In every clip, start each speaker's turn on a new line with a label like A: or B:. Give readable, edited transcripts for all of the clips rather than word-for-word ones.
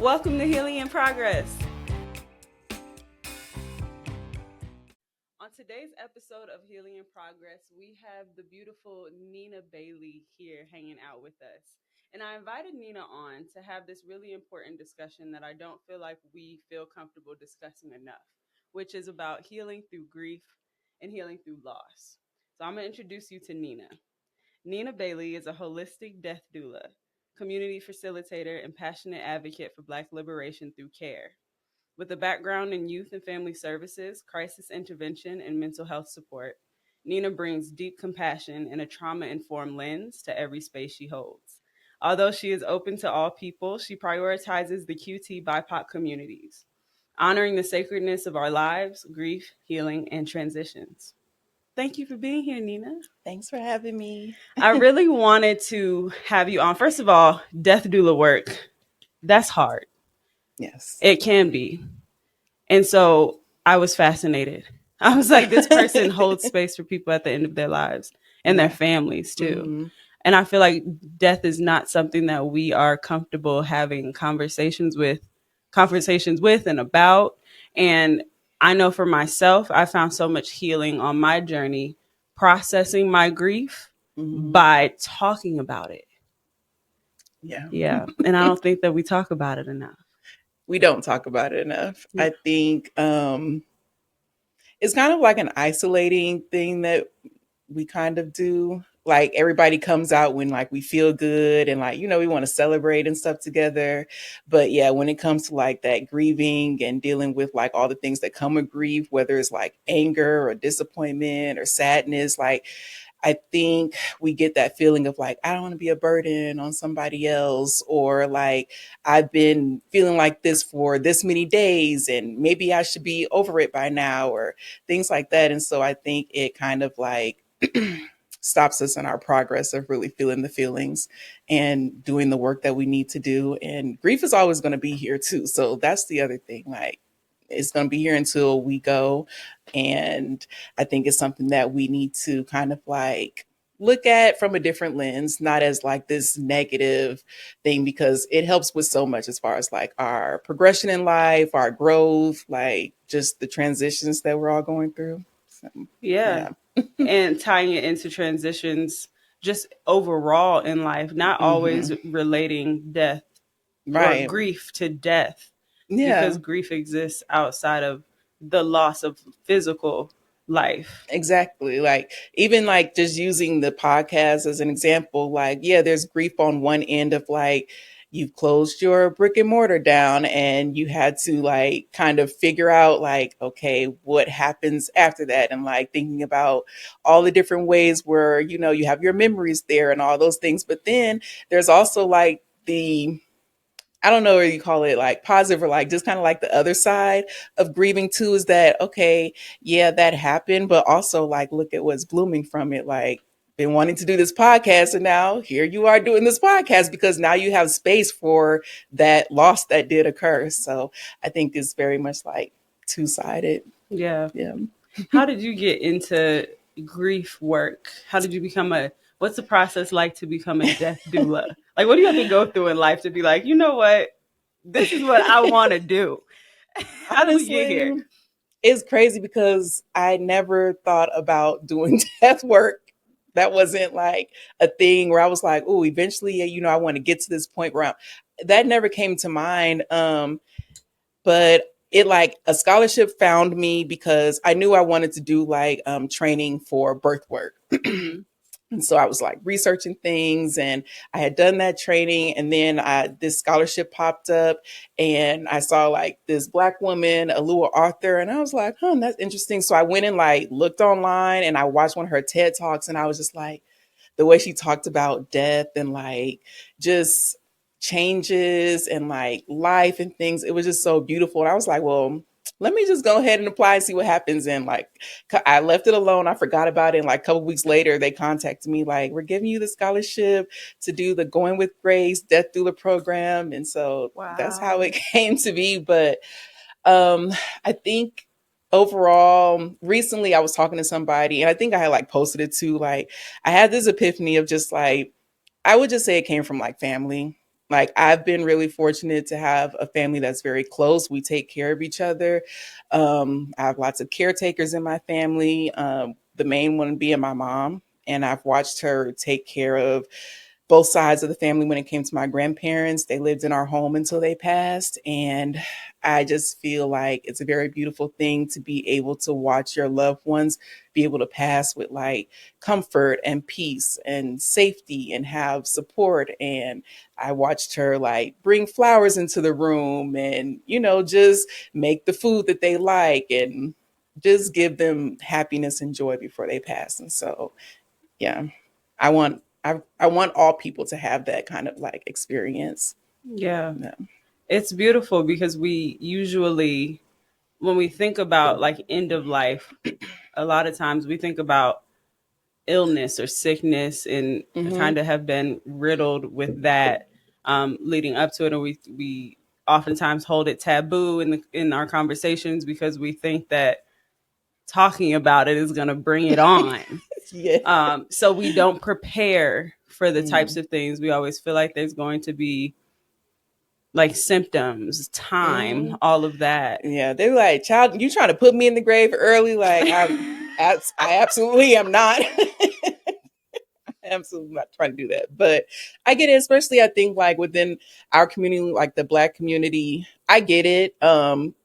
A: Welcome to Healing in Progress. On today's episode of Healing in Progress, we have the beautiful Nina Bailey here hanging out with us. And I invited Nina on to have this really important discussion that I don't feel like we feel comfortable discussing enough, which is about healing through grief and healing through loss. So I'm going to introduce you to Nina. Nina Bailey is a holistic death doula, community facilitator, and passionate advocate for Black liberation through care. With a background in youth and family services, crisis intervention, and mental health support, Nina brings deep compassion and a trauma-informed lens to every space she holds. Although she is open to all people, she prioritizes the QT BIPOC communities, honoring the sacredness of our lives, grief, healing, and transitions. Thank you for being here, Nina.
B: Thanks for having me.
A: I really wanted to have you on. First of all, death doula work, that's hard.
B: Yes.
A: It can be. And so I was fascinated. I was like, this person holds space for people at the end of their lives and their families too.
B: Mm-hmm.
A: And I feel like death is not something that we are comfortable having conversations with and about. And I know for myself, I found so much healing on my journey processing my grief by talking about it. Yeah. And I don't think that we talk about it enough.
B: We don't talk about it enough. Yeah. I think it's kind of like an isolating thing that we kind of do. Like everybody comes out when like we feel good and like, we want to celebrate and stuff together. But yeah, when it comes to like that grieving and dealing with like all the things that come with grief, whether it's like anger or disappointment or sadness, like I think we get that feeling of like, I don't want to be a burden on somebody else, or like, I've been feeling like this for this many days and maybe I should be over it by now, or things like that. And so I think it kind of like stops us in our progress of really feeling the feelings and doing the work that we need to do. And grief is always going to be here too. So that's the other thing. Like, it's going to be here until we go. And I think it's something that we need to kind of like look at from a different lens, not as like this negative thing, because it helps with so much as far as like our progression in life, our growth, like just the transitions that we're all going through. So,
A: yeah. And tying it into transitions just overall in life, not always relating death or grief to death.
B: Yeah.
A: Because grief exists outside of the loss of physical life.
B: Exactly. Like even like just using the podcast as an example, like, yeah, there's grief on one end of like, you've closed your brick and mortar down and you had to like kind of figure out like, okay, what happens after that? And like thinking about all the different ways where, you have your memories there and all those things. But then there's also like I don't know what you call it, like positive or like just kind of like the other side of grieving too, is that, okay, yeah, that happened, but also like, look at what's blooming from it. Like, been wanting to do this podcast and now here you are doing this podcast because now you have space for that loss that did occur. So I think it's very much like two-sided.
A: Yeah. How did you get into grief work? How did you what's the process like to become a death doula? Like, what do you have to go through in life to be like, you know what? This is what I want to do. How did we get here?
B: It's crazy because I never thought about doing death work. That wasn't like a thing where I was like, oh, eventually, I want to get to this point where that never came to mind. But it like a scholarship found me because I knew I wanted to do like training for birth work. And so I was like researching things and I had done that training. And then this scholarship popped up and I saw like this Black woman, Alua Arthur. And I was like, that's interesting. So I went and like looked online and I watched one of her TED Talks. And I was just like, the way she talked about death and like just changes and like life and things, it was just so beautiful. And I was like, well, let me just go ahead and apply and see what happens. And like, I left it alone. I forgot about it. And like a couple weeks later, they contacted me like, we're giving you the scholarship to do the Going with Grace Death Doula program. And so That's how it came to be. But I think overall, recently I was talking to somebody and I think I had like posted it too. Like I had this epiphany of just like, I would just say it came from like family. Like I've been really fortunate to have a family that's very close. We take care of each other. I have lots of caretakers in my family. The main one being my mom, and I've watched her take care of both sides of the family. When it came to my grandparents, they lived in our home until they passed. And I just feel like it's a very beautiful thing to be able to watch your loved ones be able to pass with like comfort and peace and safety and have support. And I watched her like bring flowers into the room and, just make the food that they like and just give them happiness and joy before they pass. And so, yeah, I want all people to have that kind of like experience.
A: Yeah.
B: Yeah.
A: It's beautiful because we usually, when we think about like end of life, a lot of times we think about illness or sickness and
B: Mm-hmm.
A: kind of have been riddled with that leading up to it. And we oftentimes hold it taboo in our conversations because we think that talking about it is going to bring it on.
B: Yeah.
A: So we don't prepare for the types
B: Mm.
A: of things. We always feel like there's going to be like symptoms, time,
B: Mm-hmm.
A: all of that.
B: Yeah. They were like, child, you trying to put me in the grave early? Like I absolutely am not. Absolutely not trying to do that. But I get it, especially I think like within our community, like the Black community, I get it.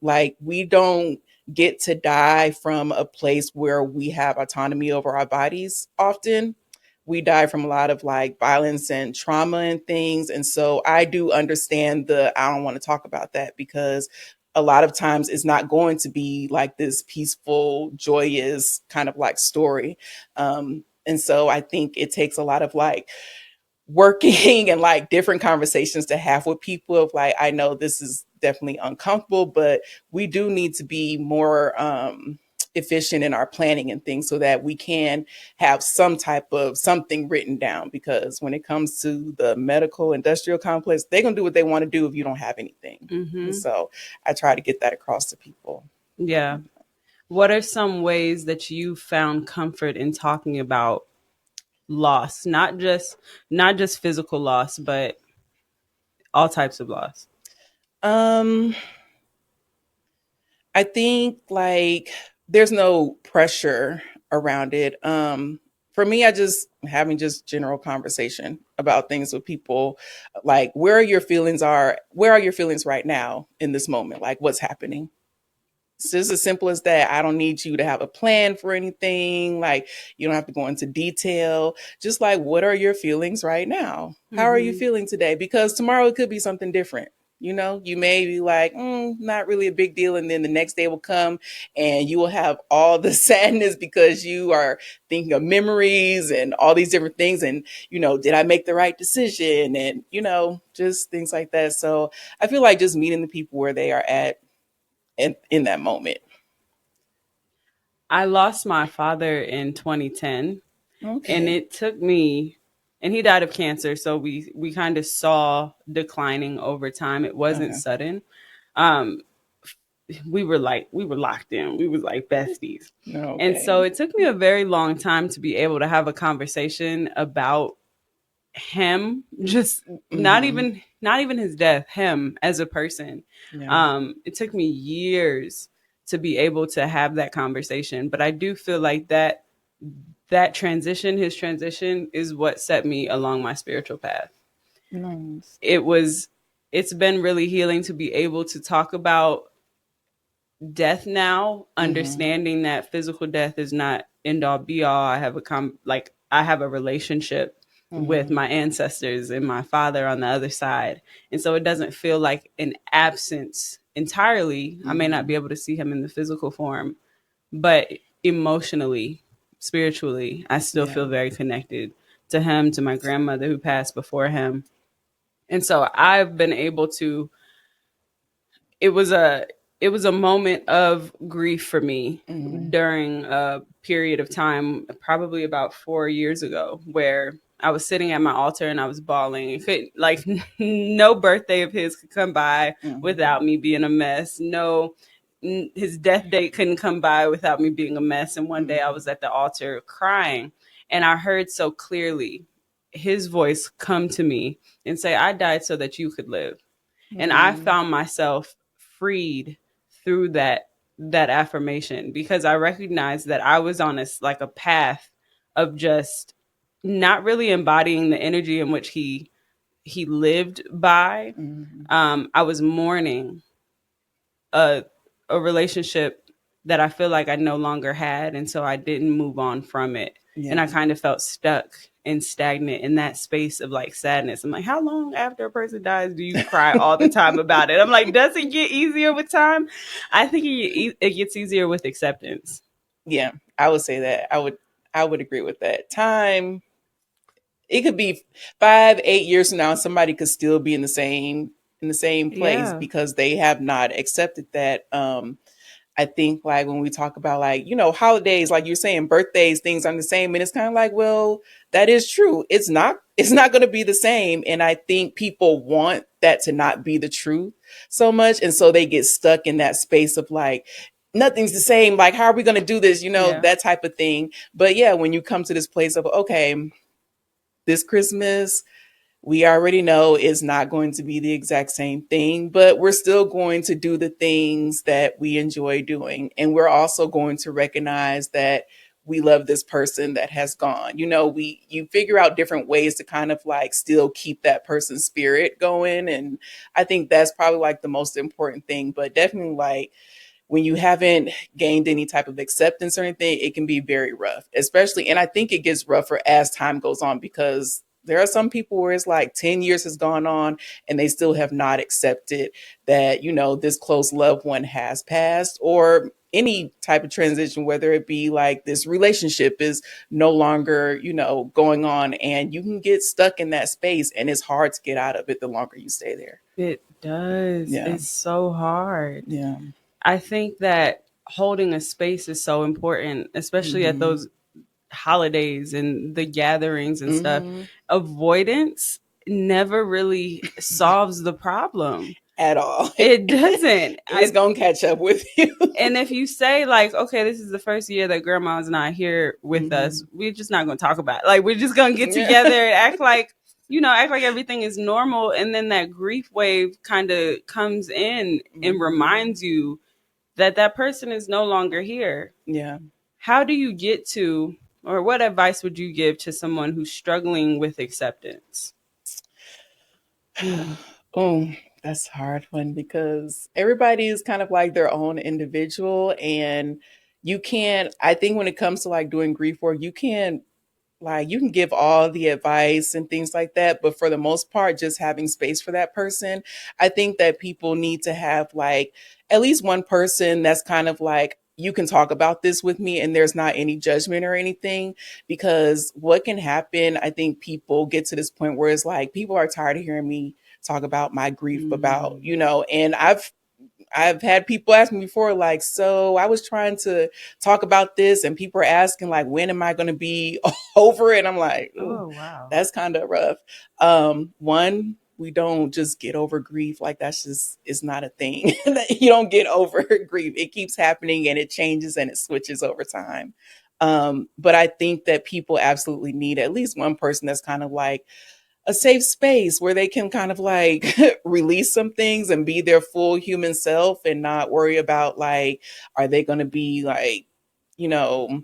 B: Like we don't get to die from a place where we have autonomy over our bodies often. We die from a lot of like violence and trauma and things. And so I do understand I don't want to talk about that because a lot of times it's not going to be like this peaceful, joyous kind of like story. And so I think it takes a lot of like working and like different conversations to have with people of like, I know this is definitely uncomfortable, but we do need to be more efficient in our planning and things so that we can have some type of something written down, because when it comes to the medical industrial complex, they're going to do what they want to do if you don't have anything. And
A: Mm-hmm.
B: so I try to get that across to people.
A: Yeah. What are some ways that you found comfort in talking about loss, not just physical loss, but all types of loss?
B: um I think like there's no pressure around it. For me, I just having just general conversation about things with people, like where are your feelings right now in this moment? Like what's happening? It's just as simple as that. I don't need you to have a plan for anything. Like you don't have to go into detail. Just like what are your feelings right now? How are you
A: Mm-hmm.
B: feeling today? Because tomorrow it could be something different. You may be like, not really a big deal. And then the next day will come and you will have all the sadness because you are thinking of memories and all these different things. And, did I make the right decision? And, just things like that. So I feel like just meeting the people where they are at in that moment.
A: I lost my father in 2010, and
B: Okay.
A: it took me, and he died of cancer, so we kind of saw declining over time. It wasn't
B: Okay.
A: sudden. Um, we were locked in. We was like besties. And
B: Okay.
A: so it took me a very long time to be able to have a conversation about him, just
B: Mm-hmm.
A: not even his death, him as a person.
B: Yeah.
A: It took me years to be able to have that conversation, but I do feel like that transition, his transition, is what set me along my spiritual path.
B: Nice.
A: It was it's been really healing to be able to talk about death now,
B: Mm-hmm.
A: understanding that physical death is not end all be all. I have a relationship with
B: Mm-hmm.
A: my ancestors and my father on the other side. And so it doesn't feel like an absence entirely. I may not
B: Mm-hmm.
A: be able to see him in the physical form, but emotionally, spiritually, I still
B: Yeah.
A: feel very connected to him, to my grandmother who passed before him. And so I've been able to it was a it was a moment of grief for me
B: Mm-hmm.
A: during a period of time, probably about 4 years ago, where I was sitting at my altar and I was bawling. It could like no birthday of his could come by
B: Mm-hmm.
A: without me being a mess. No, his death date couldn't come by without me being a mess. And one day I
B: Mm-hmm.
A: was at the altar crying, and I heard so clearly his voice come to me and say, I died so that you could live. And I
B: Mm,
A: found myself freed through that affirmation, because I recognized that I was on a path of just not really embodying the energy in which he lived by.
B: mm,
A: I was mourning a a relationship that I feel like I no longer had, and so I didn't move on from it. And I
B: yeah.
A: kind of felt stuck and stagnant in that space of like sadness. I'm like, how long after a person dies do you cry all the time about it? I'm like, does it get easier with time? I think it gets easier with acceptance.
B: Yeah, I would say that. I would agree with that. Time, it could be 5, 8 years from now, and somebody could still be in the same place
A: Yeah.
B: because they have not accepted that. I think like when we talk about like, holidays, like you're saying, birthdays, things are the same. And it's kind of like, well, that is true. It's not going to be the same. And I think people want that to not be the truth so much. And so they get stuck in that space of like, nothing's the same. Like, how are we going to do this?
A: Yeah.
B: That type of thing. But yeah, when you come to this place of, okay, this Christmas, we already know is not going to be the exact same thing, but we're still going to do the things that we enjoy doing. And we're also going to recognize that we love this person that has gone. You figure out different ways to kind of like still keep that person's spirit going. And I think that's probably like the most important thing. But definitely like when you haven't gained any type of acceptance or anything, it can be very rough, especially. And I think it gets rougher as time goes on because there are some people where it's like 10 years has gone on and they still have not accepted that, this close loved one has passed, or any type of transition, whether it be like this relationship is no longer, going on, and you can get stuck in that space and it's hard to get out of it the longer you stay there.
A: It does.
B: Yeah.
A: It's so hard.
B: Yeah.
A: I think that holding a space is so important, especially at
B: Mm-hmm.
A: those holidays and the gatherings and stuff.
B: Mm-hmm.
A: Avoidance never really solves the problem.
B: At all.
A: It doesn't.
B: It's gonna catch up with you.
A: And if you say like, okay, this is the first year that grandma's not here with us,
B: Mm-hmm.
A: we're just not going to talk about it. Like, we're just going to get together and act like everything is normal. And then that grief wave kind of comes in and reminds you that that person is no longer here.
B: Yeah.
A: How do you get to, or what advice would you give to someone who's struggling with acceptance?
B: Oh, that's a hard one because everybody is kind of like their own individual, and you can't. I think when it comes to like doing grief work, you can't, like, you can give all the advice and things like that, but for the most part, just having space for that person. I think that people need to have like at least one person that's kind of like, you can talk about this with me and there's not any judgment or anything. Because what can happen, I think people get to this point where it's like people are tired of hearing me talk about my grief, about,
A: Mm.
B: and I've had people ask me before, like, so I was trying to talk about this, and people are asking, like, when am I going to be over it? I'm like, ooh,
A: Oh, wow.
B: that's kind of rough. One, we don't just get over grief. Like, that's just, it's not a thing. You don't get over grief. It keeps happening and it changes and it switches over time. But I think that people absolutely need at least one person that's kind of like, a safe space where they can kind of like release some things and be their full human self and not worry about like, are they going to be like, you know,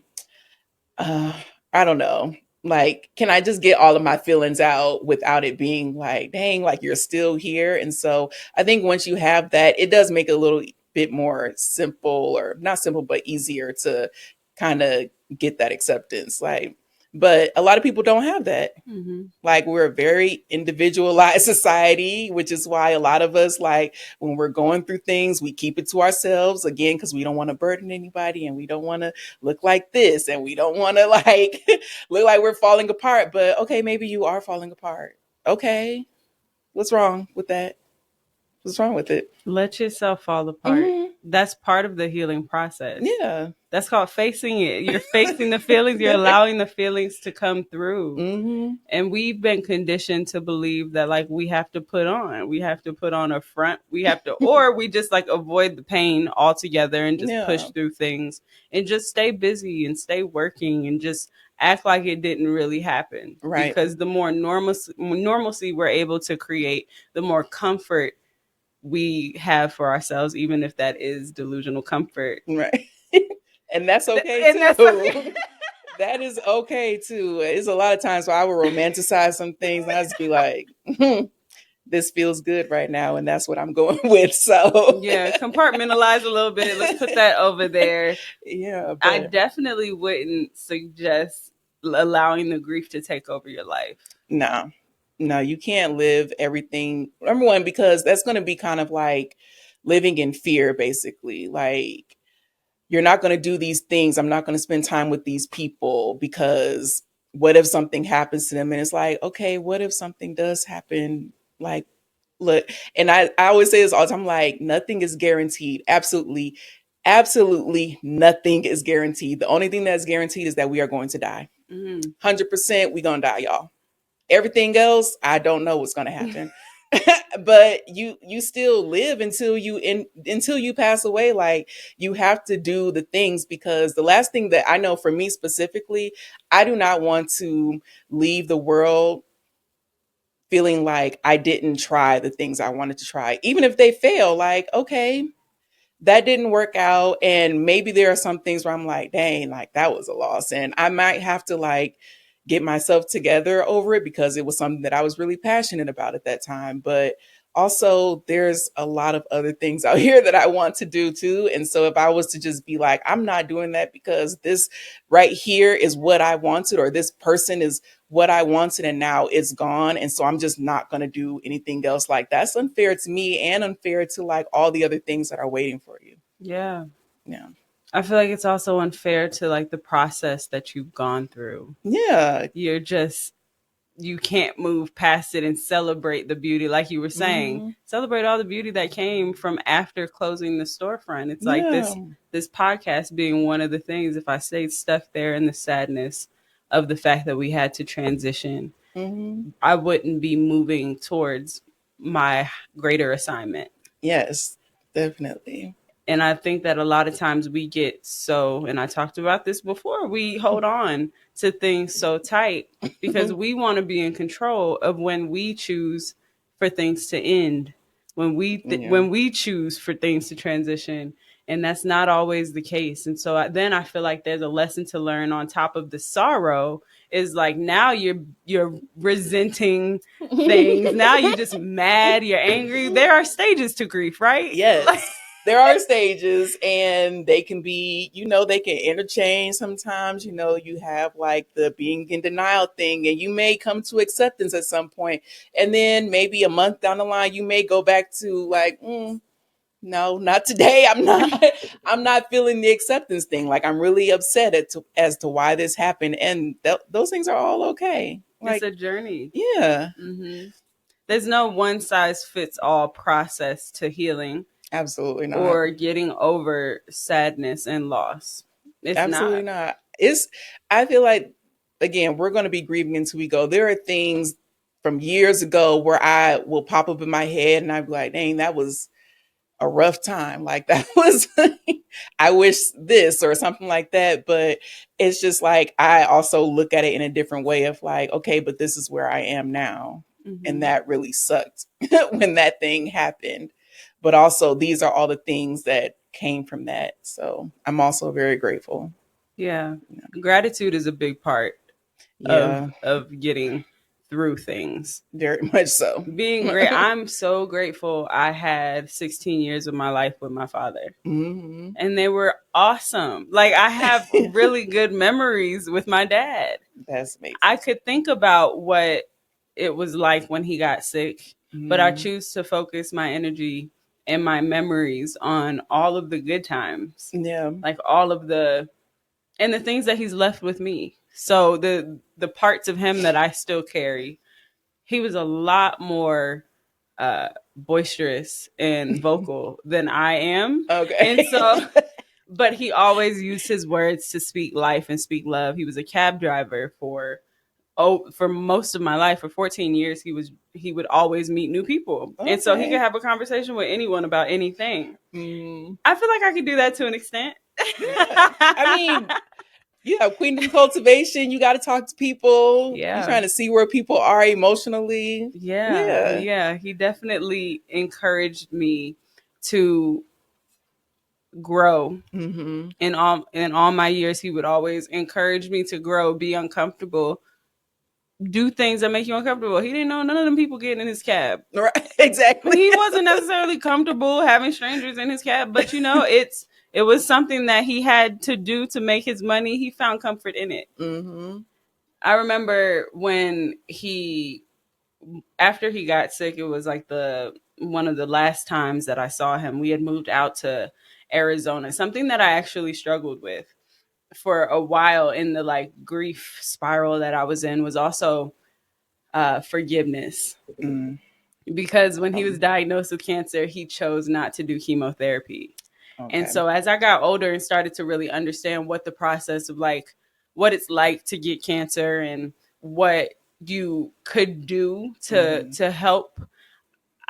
B: uh, I don't know. Like, can I just get all of my feelings out without it being like, dang, like you're still here? And so I think once you have that, it does make it a little bit more simple, or not simple, but easier to kind of get that acceptance. Like, but a lot of people don't have that.
A: Hmm.
B: Like, we're a very individualized society, which is why a lot of us, like, when we're going through things, we keep it to ourselves, again, because we don't want to burden anybody, and we don't want to look like this, and we don't want to like look like we're falling apart. But okay, maybe you are falling apart. Okay, what's wrong with that? What's wrong with it?
A: Let yourself fall apart.
B: Mm-hmm.
A: That's part of the healing process.
B: Yeah.
A: That's called facing it. You're facing the feelings, you're allowing the feelings to come through.
B: Mm-hmm.
A: And we've been conditioned to believe that like we have to put on a front, we have to, or we just like avoid the pain altogether and just push
B: Yeah.
A: through things and just stay busy and stay working and just act like it didn't really happen.
B: Right.
A: Because the more normalcy we're able to create, the more comfort we have for ourselves, even if that is delusional comfort.
B: Right. And that's okay
A: And that's okay.
B: too. That is okay too. It's a lot of times where I will romanticize some things and I just be like, this feels good right now, and that's what I'm going with. So
A: Yeah, compartmentalize a little bit. Let's put that over there.
B: yeah,
A: I
B: but
A: definitely wouldn't suggest allowing the grief to take over your life.
B: no, no, you can't live everything. Number one, because that's going to be kind of like living in fear, basically. Like, you're not going to do these things. I'm not going to spend time with these people because what if something happens to them? And it's like, okay, what if something does happen? Like, look, and I always say this all the time, like, nothing is guaranteed. Absolutely, absolutely nothing is guaranteed. The only thing that's guaranteed is that we are going to die. 100% we gonna die, y'all. Everything else, I don't know what's gonna happen. But you still live until you pass away. Like, you have to do the things, because the last thing that I know for me specifically, I do not want to leave the world feeling like I didn't try the things I wanted to try, even if they fail. Like, okay, that didn't work out, and maybe there are some things where I'm like, dang, like that was a loss, and I might have to like get myself together over it because it was something that I was really passionate about at that time. But also, there's a lot of other things out here that I want to do too. And so if I was to just be like, I'm not doing that because this right here is what I wanted, or this person is what I wanted, and now it's gone, and so I'm just not going to do anything else, like that's unfair to me and unfair to like all the other things that are waiting for you.
A: Yeah.
B: Yeah.
A: I feel like it's also unfair to like the process that you've gone through.
B: Yeah.
A: You're just, you can't move past it and celebrate the beauty, like you were saying,
B: Mm-hmm.
A: celebrate all the beauty that came from after closing the storefront. It's like
B: Yeah.
A: this podcast being one of the things. If I stayed stuck there in the sadness of the fact that we had to transition,
B: Mm-hmm.
A: I wouldn't be moving towards my greater assignment.
B: Yes, definitely.
A: And I think that a lot of times we get so, and I talked about this before, we hold on to things so tight because we want to be in control of when we choose for things to end,
B: Yeah.
A: when we choose for things to transition, and that's not always the case. And so then I feel like there's a lesson to learn on top of the sorrow, is like now you're resenting things. Now you're just mad, you're angry. There are stages to grief, right? Like,
B: Yes. There are stages, and they can be, they can interchange sometimes. You have like the being in denial thing, and you may come to acceptance at some point. And then maybe a month down the line, you may go back to like, no, not today. I'm not feeling the acceptance thing. Like, I'm really upset as to why this happened. And those things are all okay.
A: it's
B: Like,
A: a journey.
B: yeah,
A: There's no one size fits all process to healing
B: absolutely not.
A: or getting over sadness and loss. It's
B: Absolutely
A: not.
B: not. I feel like, again, we're going to be grieving until we go. There are things from years ago where I will pop up in my head and I'd be like, dang, that was a rough time. Like, that was, I wish this or something like that. But it's just like, I also look at it in a different way of like, okay, but this is where I am now. And that really sucked when that thing happened. But also, these are all the things that came from that. So I'm also very grateful.
A: Yeah. Gratitude is a big part
B: Yeah,
A: of getting through things.
B: very much so.
A: Being great. I'm so grateful I had 16 years of my life with my father.
B: Mm-hmm.
A: And they were awesome. Like, I have really good memories with my dad.
B: That's amazing.
A: I could think about what it was like when he got sick, but I choose to focus my energy and my memories on all of the good times.
B: Yeah.
A: Like all of the and the things that he's left with me. So the parts of him that I still carry, he was a lot more boisterous and vocal than I am. And
B: Okay.
A: so, but he always used his words to speak life and speak love. He was a cab driver for most of my life. For 14 years, he would always meet new people, and so he could
B: Okay.
A: have a conversation with anyone about anything.
B: Mm,
A: I feel like I could do that to an extent.
B: yeah. I mean, you have queendom cultivation. You got to talk to people. You're
A: Yeah.
B: trying to see where people are emotionally.
A: Yeah,
B: Yeah.
A: yeah, he definitely encouraged me to grow.
B: Mm-hmm.
A: In all my years, he would always encourage me to grow, be uncomfortable, do things that make you uncomfortable. He didn't know none of them people getting in his cab.
B: Right. Exactly.
A: He wasn't necessarily comfortable having strangers in his cab, but it was something that he had to do to make his money. He found comfort in it.
B: Mm-hmm.
A: I remember when he after he got sick, it was like the one of the last times that I saw him. We had moved out to Arizona, something that I actually struggled with for a while in the like grief spiral that I was in was also forgiveness.
B: Mm.
A: Because when he was
B: Um,
A: diagnosed with cancer, he chose not to do chemotherapy. And
B: okay.
A: so as I got older and started to really understand what the process of like what it's like to get cancer and what you could do
B: Mm-hmm.
A: to help,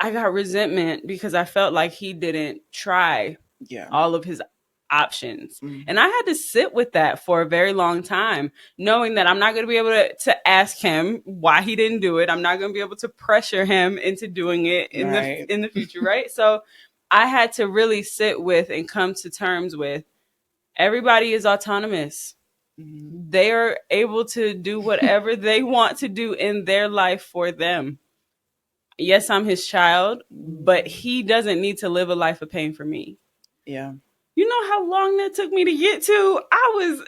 A: I got resentment because I felt like he didn't try
B: Yeah.
A: all of his options. And
B: Mm-hmm.
A: I had to sit with that for a very long time, knowing that I'm not going to be able to ask him why he didn't do it. I'm not going to be able to pressure him into doing it
B: Right.
A: in the future, right? So I had to really sit with and come to terms with everybody is autonomous.
B: Mm-hmm.
A: They are able to do whatever they want to do in their life for them. Yes, I'm his child, but
B: Mm-hmm.
A: he doesn't need to live a life of pain for me.
B: Yeah.
A: You know how long that took me to get to? I was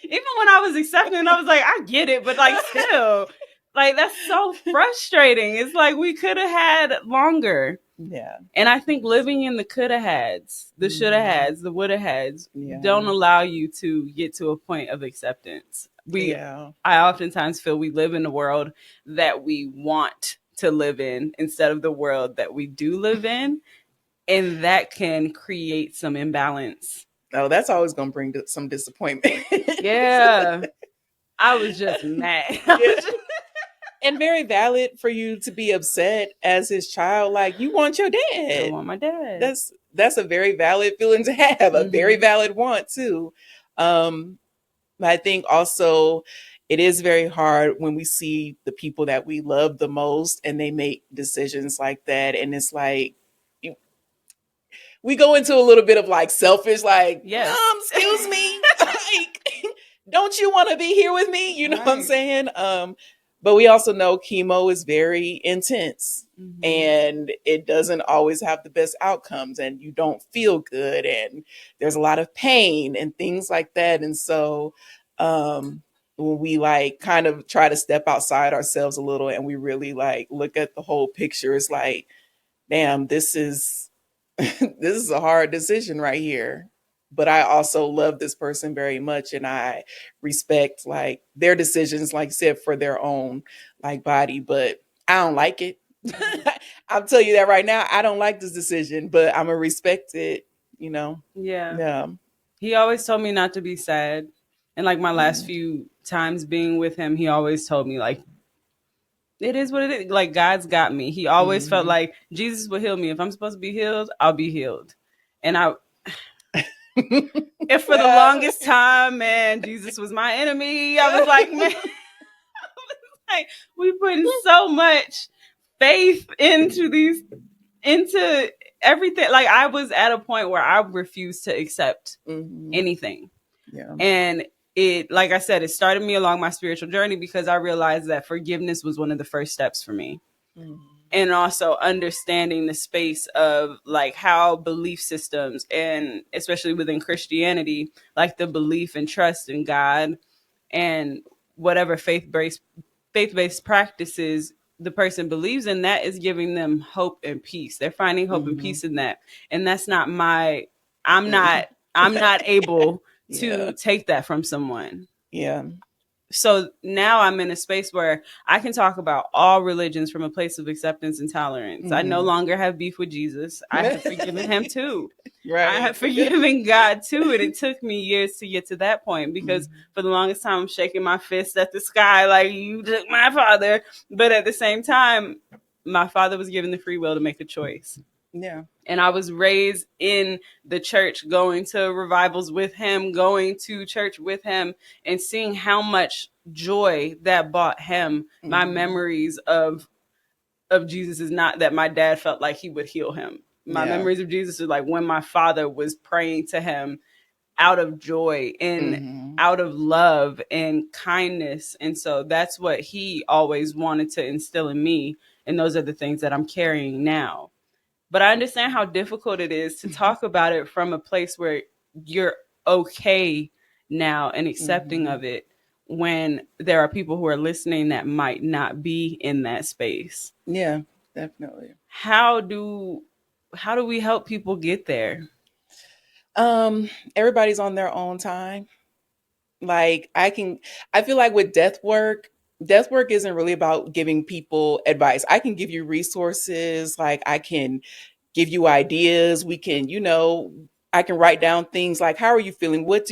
A: even when I was accepting, I was like, I get it, but like still, like that's so frustrating. It's like we could have had longer.
B: Yeah.
A: And I think living in the coulda hads, the shoulda
B: Mm-hmm.
A: hads, the woulda hads
B: Yeah.
A: don't allow you to get to a point of acceptance.
B: Yeah.
A: I oftentimes feel we live in a world that we want to live in instead of the world that we do live in. And that can create some imbalance.
B: Oh, that's always going to bring some disappointment.
A: Yeah. I was just mad.
B: Yeah. And very valid for you to be upset as his child. Like, you want your
A: I
B: dad.
A: want my dad.
B: That's a very valid feeling to have, a very
A: Mm-hmm.
B: valid want too. Um, but I think also it is very hard when we see the people that we love the most and they make decisions like that. And it's like, we go into a little bit of like selfish, like,
A: Yes.
B: excuse me, like, don't you want to be here with me? You know what I'm
A: Right.
B: saying? But we also know chemo is very intense
A: Mm-hmm.
B: and it doesn't always have the best outcomes and you don't feel good and there's a lot of pain and things like that. And so, when we like kind of try to step outside ourselves a little and we really like look at the whole picture, it's like, damn, this is this is a hard decision right here. But I also love this person very much and I respect like their decisions, like I said, for their own like body. But I don't like it. I'll tell you that right now. I don't like this decision, but I'm gonna respect it, you know.
A: Yeah.
B: Yeah.
A: He always told me not to be sad. And like my last
B: Mm.
A: few times being with him, he always told me like it is what it is. Like God's got me. He always felt
B: Mhm.
A: like Jesus will heal me. If I'm supposed to be healed, I'll be healed. And I if for the longest time, man, Jesus was my enemy. I was like, man, like we putting so much faith into everything. Like I was at a point where I refused to accept
B: Mhm.
A: anything.
B: Yeah.
A: And it, like I said, it started me along my spiritual journey because I realized that forgiveness was one of the first steps for me.
B: Mhm.
A: And also understanding the space of like how belief systems and especially within Christianity, like the belief and trust in God and whatever faith-based practices the person believes in, that is giving them hope and peace. They're finding hope and
B: Mhm.
A: peace in that. And that's not my I'm
B: Mhm.
A: not I'm not able
B: Yeah.
A: to take that from someone.
B: Yeah.
A: So now I'm in a space where I can talk about all religions from a place of acceptance and tolerance. I no
B: Mm-hmm.
A: longer have beef with Jesus. I have forgiven him too. I
B: Right.
A: have forgiven God too. And it took me years to get to that point because
B: Mm-hmm.
A: for the longest time I'm shaking my fist at the sky like you took my father. But at the same time, my father was given the free will to make a choice.
B: Yeah.
A: And I was raised in the church, going to revivals with him, going to church with him, and seeing how much joy that brought him. My
B: Mm-hmm.
A: memories of Jesus is not that my dad felt like he would heal him. My
B: Yeah.
A: memories of Jesus is like when my father was praying to him out of joy and
B: Mm-hmm.
A: out of love and kindness. And so that's what he always wanted to instill in me. And those are the things that I'm carrying now. But I understand how difficult it is to talk about it from a place where you're okay now and accepting
B: Mm-hmm.
A: of it when there are people who are listening that might not be in that space.
B: Yeah, definitely.
A: How do how do we help people get there?
B: Everybody's on their own time. Like I feel like with death work isn't really about giving people advice. I can give you resources, like I can give you ideas. We can, I can write down things like, how are you feeling? What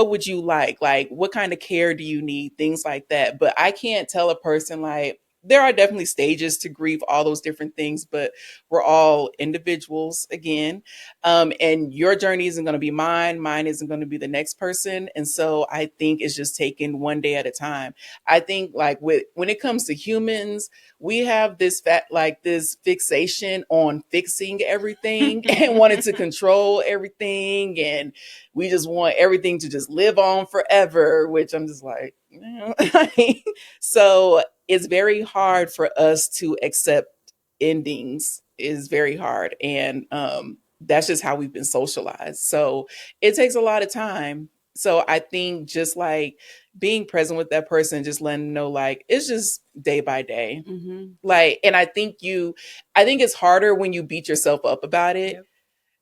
B: would you like? Like, what kind of care do you need? Things like that. But I can't tell a person, like, there are definitely stages to grief, all those different things, but we're all individuals again. And your journey isn't going to be mine. Mine isn't going to be the next person. And so I think it's just taking one day at a time. I think like when it comes to humans, we have this fixation on fixing everything and wanting to control everything, and we just want everything to just live on forever, which I'm just like, so it's very hard for us to accept endings, is very hard. And that's just how we've been socialized, so it takes a lot of time. So I think just like being present with that person, just letting them know, like, it's just day by day.
A: Mm-hmm.
B: Like, and I think it's harder when you beat yourself up about it.
A: Yep.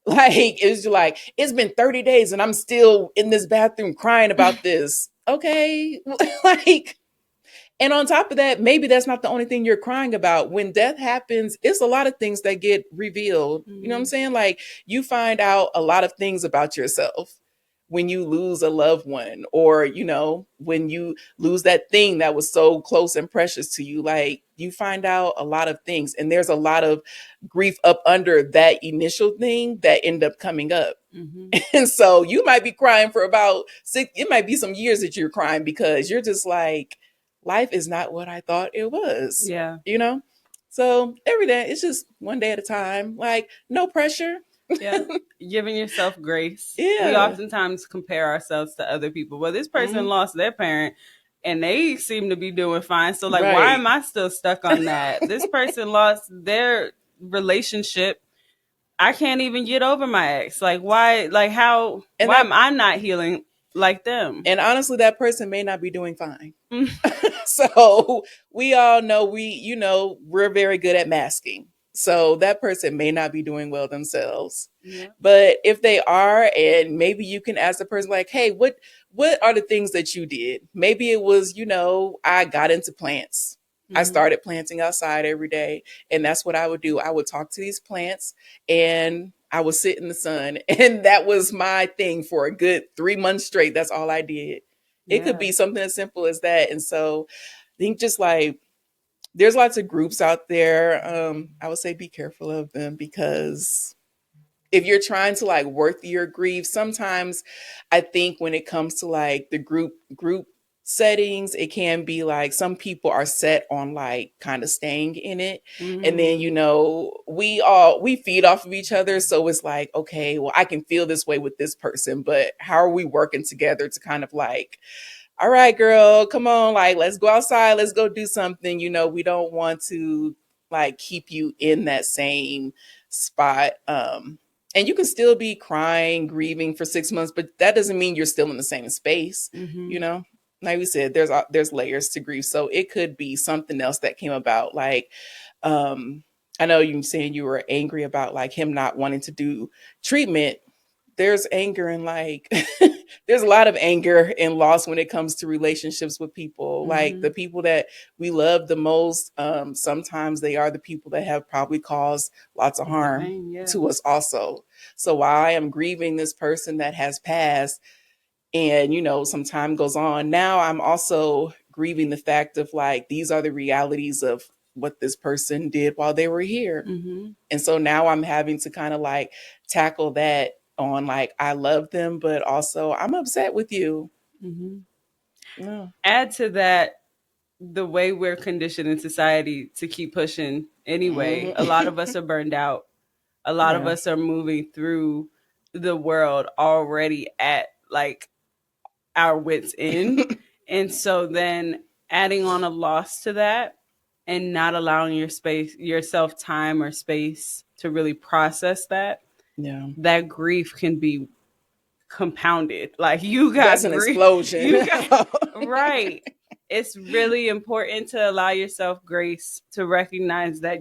B: Like, it's like, it's been 30 days and I'm still in this bathroom crying about this. Okay. Like, and on top of that, maybe that's not the only thing you're crying about. When death happens, it's a lot of things that get revealed. You know what I'm
A: Mm-hmm.
B: saying? Like, you find out a lot of things about yourself when you lose a loved one, or, when you lose that thing that was so close and precious to you. Like, you find out a lot of things, and there's a lot of grief up under that initial thing that end up coming up.
A: Mm-hmm.
B: And so you might be crying for about it might be some years that you're crying because you're just like, life is not what I thought it was,
A: Yeah.
B: you know? So every day, it's just one day at a time, like, no pressure.
A: Yeah. Giving yourself grace. We
B: Yeah.
A: oftentimes compare ourselves to other people. Well, this person
B: Hmm.
A: lost their parent and they seem to be doing fine. So, like, why
B: Right.
A: am I still stuck on that? This person lost their relationship. I can't even get over my ex. Like, why? Like, how?
B: And
A: Why am
B: that,
A: I not healing like them?
B: and honestly, that person may not be doing fine. So we all know we're very good at masking. So that person may not be doing well themselves.
A: Yeah.
B: But if they are, and maybe you can ask the person, like, hey, what are the things that you did? Maybe it was, I got into plants. I
A: Mm-hmm.
B: started planting outside every day. And that's what I would do. I would talk to these plants and I would sit in the sun. And that was my thing for a good 3 months straight. That's all I did. It could
A: Yeah.
B: be something as simple as that. And so I think just like there's lots of groups out there. I would say be careful of them, because if you're trying to like work through your grief, sometimes I think when it comes to like the group settings, it can be like some people are set on like kind of staying in it. And then,
A: Mm-hmm.
B: we feed off of each other. So it's like, okay, well, I can feel this way with this person, but how are we working together to kind of like, all right, girl, come on, like, let's go outside, let's go do something. We don't want to like keep you in that same spot. And you can still be crying, grieving for 6 months, but that doesn't mean you're still in the same space,
A: Mm-hmm.
B: you know? Like we said, there's layers to grief. So it could be something else that came about. Like, um, I know you saying you were angry about like him not wanting to do treatment. There's anger in like there's a lot of anger and loss when it comes to relationships with people. Like
A: Mm-hmm.
B: the people that we love the most, sometimes they are the people that have probably caused lots of
A: The
B: harm
A: pain, yeah.
B: to us also. So while I am grieving this person that has passed, and some time goes on, now I'm also grieving the fact of like these are the realities of what this person did while they were here.
A: Mm-hmm.
B: And so now I'm having to kind of like tackle that on like I love them, but also I'm upset with you.
A: Mm-hmm.
B: Yeah.
A: Add to that the way we're conditioned in society to keep pushing anyway. A lot of
B: Mhm.
A: us are burned out. A lot of
B: Yeah.
A: us are moving through the world already at like our wits end. And so then adding on a loss to that and not allowing yourself time or space to really process that,
B: Yeah.
A: that grief can be compounded. Like you
B: That's
A: got
B: an
A: grief,
B: explosion.
A: you got right. It's really important to allow yourself grace to recognize that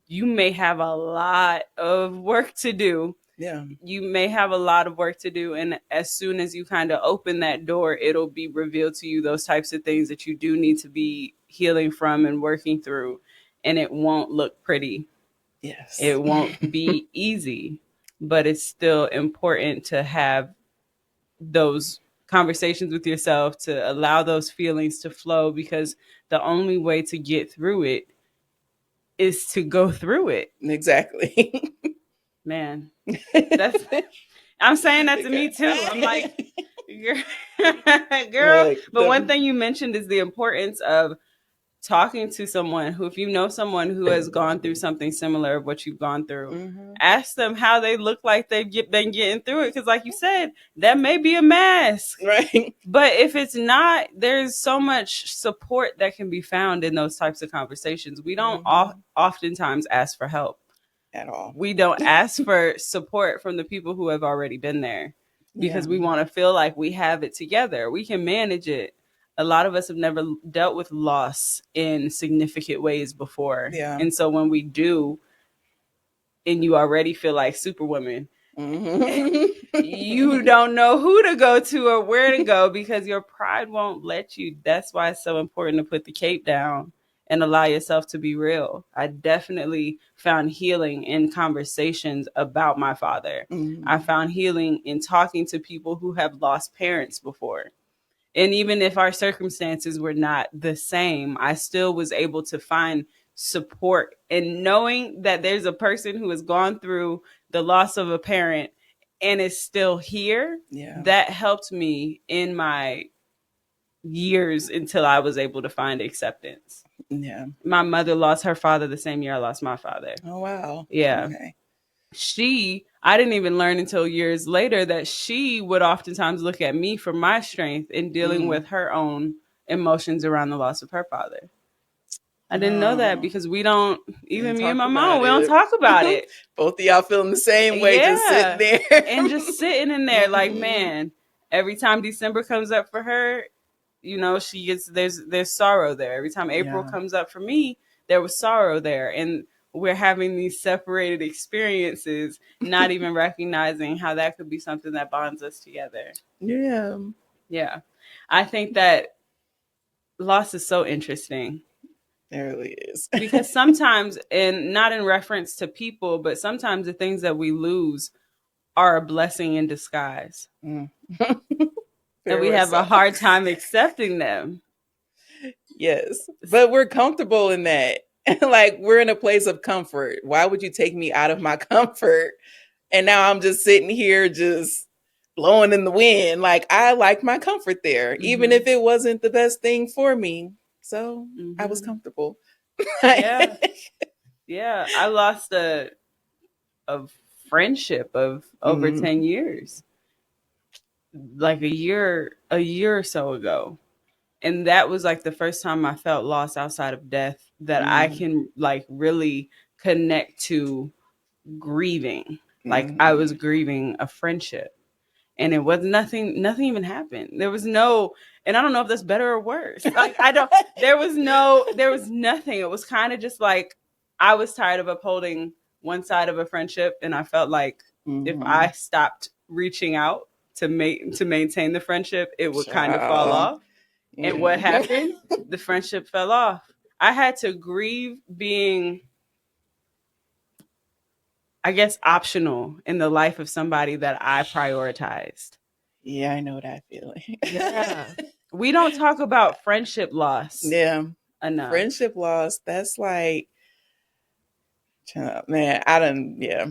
A: you may have a lot of work to do.
B: Yeah.
A: You may have a lot of work to do, and as soon as you kind of open that door, it'll be revealed to you those types of things that you do need to be healing from and working through, and it won't look pretty.
B: Yes.
A: It won't be easy, but it's still important to have those conversations with yourself, to allow those feelings to flow, because the only way to get through it is to go through it.
B: Exactly.
A: Man, that's I'm saying that to me too. I'm like, girl.
B: Look,
A: But one thing you mentioned is the importance of talking to someone who, if you know someone who has gone through something similar of what you've gone through, ask them how they look like been getting through it. Because, like you said, that may be a mask.
B: right.
A: But if it's not, there's so much support that can be found in those types of conversations. We don't oftentimes ask for help.
B: At all.
A: We don't ask for support from the people who have already been there
B: Yeah.
A: because we want to feel like we have it together. We can manage it. A lot of us have never dealt with loss in significant ways before.
B: Yeah.
A: And so when we do, and you already feel like Superwoman, you don't know who to go to or where to go because your pride won't let you. That's why it's so important to put the cape down and allow yourself to be real. I definitely found healing in conversations about my father. I found healing in talking to people who have lost parents before. And even if our circumstances were not the same, I still was able to find support. And knowing that there's a person who has gone through the loss of a parent and is still here,
B: Yeah.
A: that helped me in my years until I was able to find acceptance.
B: Yeah.
A: My mother lost her father the same year I lost my father.
B: Oh, wow.
A: Yeah.
B: Okay.
A: I didn't even learn until years later that she would oftentimes look at me for my strength in dealing with her own emotions around the loss of her father. I didn't know that
B: Oh,
A: because we don't,
B: didn't
A: even me and
B: talk
A: my mom,
B: about
A: we don't
B: it.
A: talk about it.
B: Both of y'all feeling the same way, just sitting
A: Yeah.
B: there.
A: And just sitting in there like, man, every time December comes up for her, she gets, there's sorrow there. Every time April
B: Yeah.
A: comes up for me, there was sorrow there. And we're having these separated experiences, not even recognizing how that could be something that bonds us together.
B: Yeah.
A: Yeah. I think that loss is so interesting
B: There really is.
A: because sometimes, and not in reference to people, but sometimes the things that we lose are a blessing in disguise. And we have a hard time accepting them.
B: Yes. But we're comfortable in that. Like we're in a place of comfort. Why would you take me out of my comfort? And now I'm just sitting here just blowing in the wind. Like I like my comfort there, even if it wasn't the best thing for me. So I was comfortable.
A: Yeah. Yeah. I lost a friendship of over 10 years, like a year or so ago. And that was like the first time I felt lost outside of death that I can like really connect to grieving. Like I was grieving a friendship. And it was nothing even happened. There was no, and I don't know if that's better or worse. Like I don't, there was nothing. It was kind of just like I was tired of upholding one side of a friendship, and I felt like if I stopped reaching out, to maintain the friendship, it would kind of fall
B: Child.
A: off. And what
B: Yeah.
A: happened? The friendship fell off. I had to grieve being, I guess, optional in the life of somebody that I prioritized.
B: Yeah, I know that feeling.
A: Yeah. We don't talk about friendship loss
B: Yeah.
A: enough.
B: Friendship loss, that's like, man, I don't, yeah.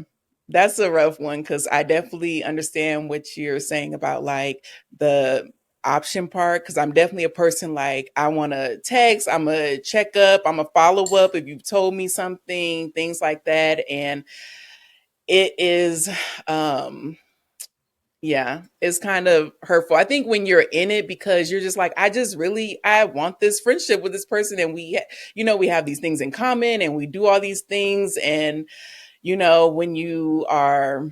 B: That's a rough one because I definitely understand what you're saying about like the option part. Because I'm definitely a person like I want to text, I'm a check up, I'm a follow up if you've told me something, things like that. And it is, um, yeah, it's kind of hurtful. I think when you're in it because you're just like, I just really, I want this friendship with this person. And we have these things in common and we do all these things. And, when you are,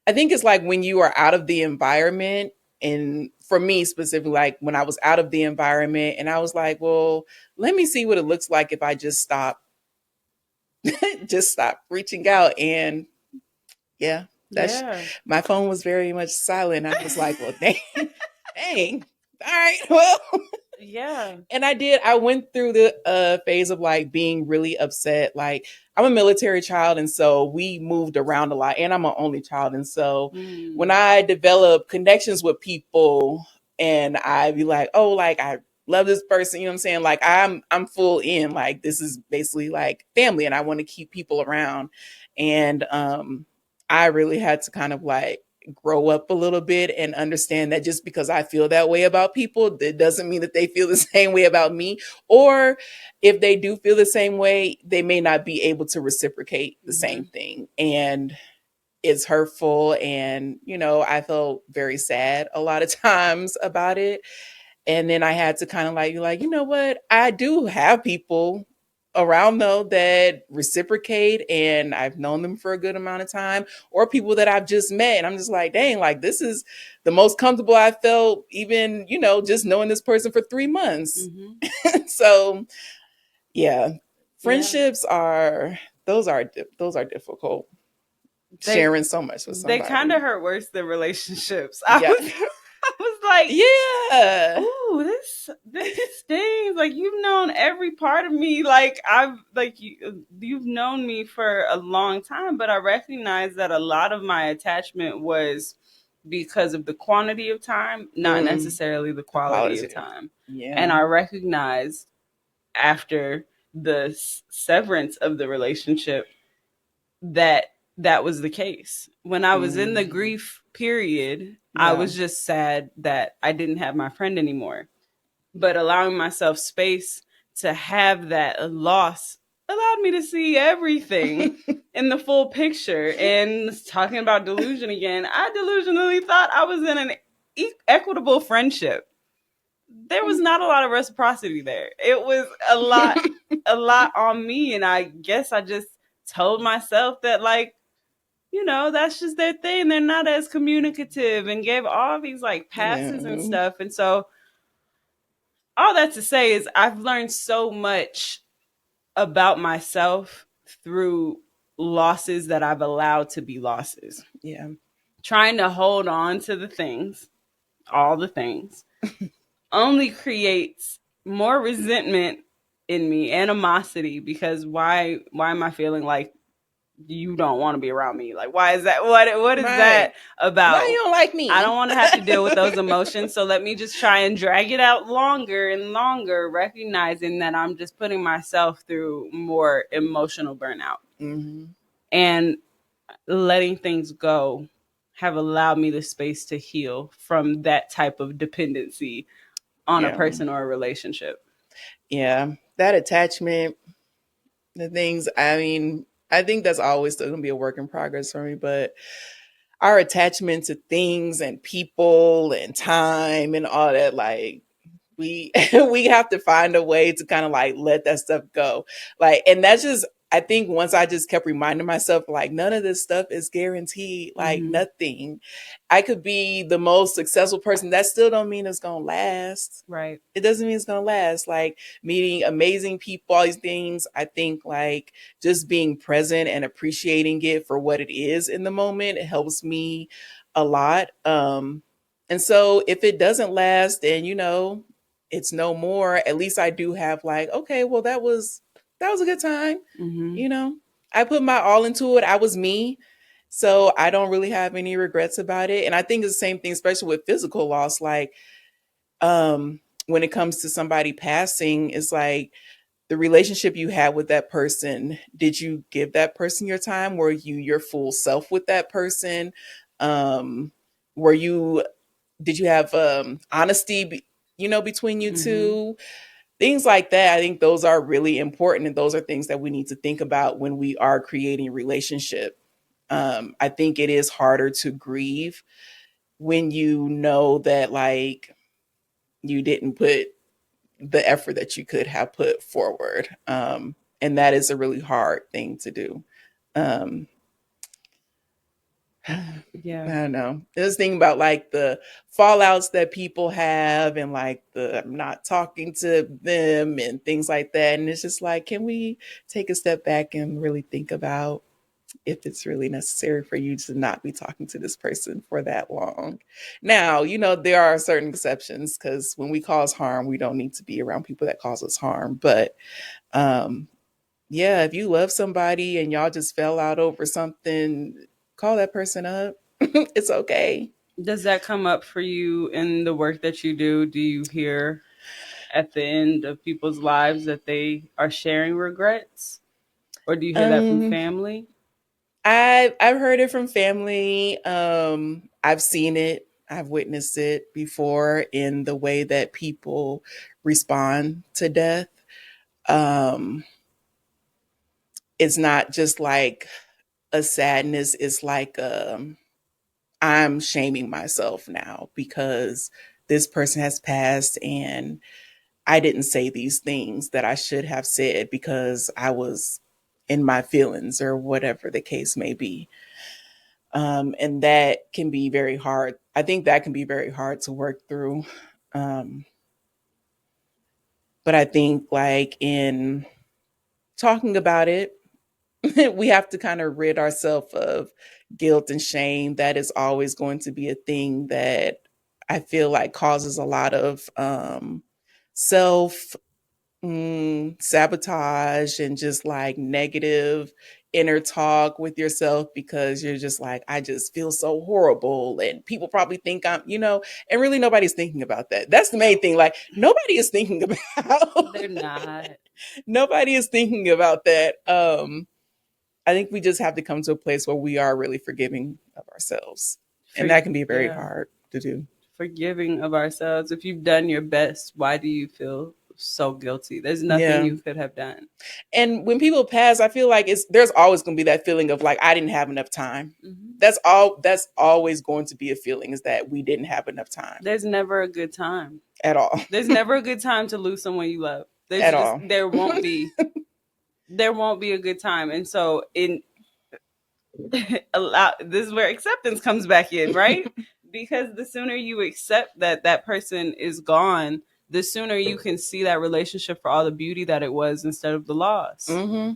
B: I think it's like when you are out of the environment. And for me specifically, like when I was out of the environment and I was like, well, let me see what it looks like if I just stop reaching out. And yeah, that's
A: Yeah.
B: my phone was very much silent. I was like, well, dang, dang. All right, well,
A: Yeah.
B: and I went through the phase of like being really upset. Like I'm a military child, and so we moved around a lot, and I'm an only child, and so when
A: Mm.
B: I develop connections with people, and I be like, oh, like I love this person, you know what I'm saying? Like I'm full in, like this is basically like family, and I want to keep people around, and I really had to kind of like grow up a little bit and understand that just because I feel that way about people, that doesn't mean that they feel the same way about me. Or if they do feel the same way, they may not be able to reciprocate the same
A: Mm-hmm.
B: thing. And it's hurtful. And, I felt very sad a lot of times about it. And then I had to kind of like, be like, you know what? I do have people around though that reciprocate and I've known them for a good amount of time, or people that I've just met. And I'm just like, dang, like this is the most comfortable I felt, even, just knowing this person for 3 months.
A: Mm-hmm.
B: So yeah,
A: Yeah.
B: friendships are, those are difficult.
A: They
B: Sharing so much with
A: they kind
B: somebody.
A: of hurt worse than relationships.
B: Yeah.
A: I was like,
B: Yeah.
A: "Ooh, this stings. Like you've known every part of me. Like you've known me for a long time, but I recognize that a lot of my attachment was because of the quantity of time, not
B: Mm,
A: necessarily the
B: the
A: quality of
B: quality.
A: time. And
B: Yeah.
A: I recognized after the severance of the relationship that that was the case. When I was in the
B: Mm,
A: grief period, I
B: yeah.
A: was just sad that I didn't have my friend anymore. But allowing myself space to have that loss allowed me to see everything in the full picture. And talking about delusion again, I delusionally thought I was in an equitable friendship. There was not a lot of reciprocity there. It was a lot on me, and I guess I just told myself that like, that's just their thing. They're not as communicative, and gave all these like passes and
B: Yeah.
A: stuff. And so all that to say is I've learned so much about myself through losses that I've allowed to be losses.
B: Yeah.
A: Trying to hold on to the things, all the things, only creates more resentment in me, animosity, because why am I feeling like you don't want to be around me? Like why is that? What is
B: Right.
A: that
B: Why
A: about?
B: you don't like
A: I don't
B: me?
A: want to have to deal with those emotions, so let me just try and drag it out longer and longer, recognizing that I'm just putting myself through more emotional burnout.
B: Hmm.
A: And letting things go have allowed me the space to heal from that type of dependency on a
B: Yeah.
A: person or a relationship.
B: Yeah. That attachment, the things, I mean, I think that's always still going to be a work in progress for me, but our attachment to things and people and time and all that, like, we we have to find a way to kind of like let that stuff go, like, and that's just, I think once I just kept reminding myself like none of this stuff is guaranteed, like
A: Mm-hmm.
B: nothing. I could be the most successful person, that still don't mean it's gonna last.
A: Right.
B: It doesn't mean it's gonna last. Like meeting amazing people, all these things, I think like just being present and appreciating it for what it is in the moment, it helps me a lot. And so if it doesn't last and it's no more, at least I do have like, okay, well that was a good time.
A: Mm-hmm.
B: You know, I put my all into it. I was me. So I don't really have any regrets about it. And I think it's the same thing, especially with physical loss. Like, when it comes to somebody passing, it's like the relationship you had with that person. Did you give that person your time? Were you your full self with that person? Um, were you, did you have honesty, between you
A: Mm-hmm.
B: two? Things like that. I think those are really important. And those are things that we need to think about when we are creating a relationship. I think it is harder to grieve when you know that, like, you didn't put the effort that you could have put forward. And that is a really hard thing to do. Um, I
A: Yeah.
B: don't know. This thing about like the fallouts that people have and like the I'm not talking to them and things like that. And it's just like, can we take a step back and really think about if it's really necessary for you to not be talking to this person for that long? Now, there are certain exceptions because when we cause harm, we don't need to be around people that cause us harm. But um, yeah, if you love somebody and y'all just fell out over something, call that person up. It's okay.
A: Does that come up for you in the work that you do? Do you hear at the end of people's lives that they are sharing regrets? Or do you hear that from
B: Um,
A: family?
B: I've heard it from family. I've seen it. I've witnessed it before in the way that people respond to death. Um, it's not just like a sadness. It's like I'm shaming myself now because this person has passed and I didn't say these things that I should have said because I was in my feelings or whatever the case may be. And that can be very hard. I think that can be very hard to work through. Um, but I think, like, in talking about it, we have to kind of rid ourselves of guilt and shame. That is always going to be a thing that I feel like causes a lot of self sabotage and just like negative inner talk with yourself because you're just like, I just feel so horrible. And people probably think and really nobody's thinking about that. That's the main thing. Like, nobody is thinking about,
A: They're not.
B: nobody is thinking about that. I think we just have to come to a place where we are really forgiving of ourselves.
A: For
B: And that can be very
A: yeah,
B: hard to do.
A: forgiving of ourselves. If you've done your best, why do you feel so guilty? There's nothing
B: Yeah.
A: you could have done.
B: And when people pass, I feel like there's always going to be that feeling of like, I didn't have enough time.
A: Hmm.
B: That's always going to be a feeling, is that we didn't have enough time
A: There's never a good time.
B: at all.
A: There's never a good time to lose someone you love.
B: At all.
A: There won't be. There won't be a good time. And so in allow this is where acceptance comes back in, right? Because the sooner you accept that that person is gone, the sooner you can see that relationship for all the beauty that it was instead of the loss.
B: Mm-hmm.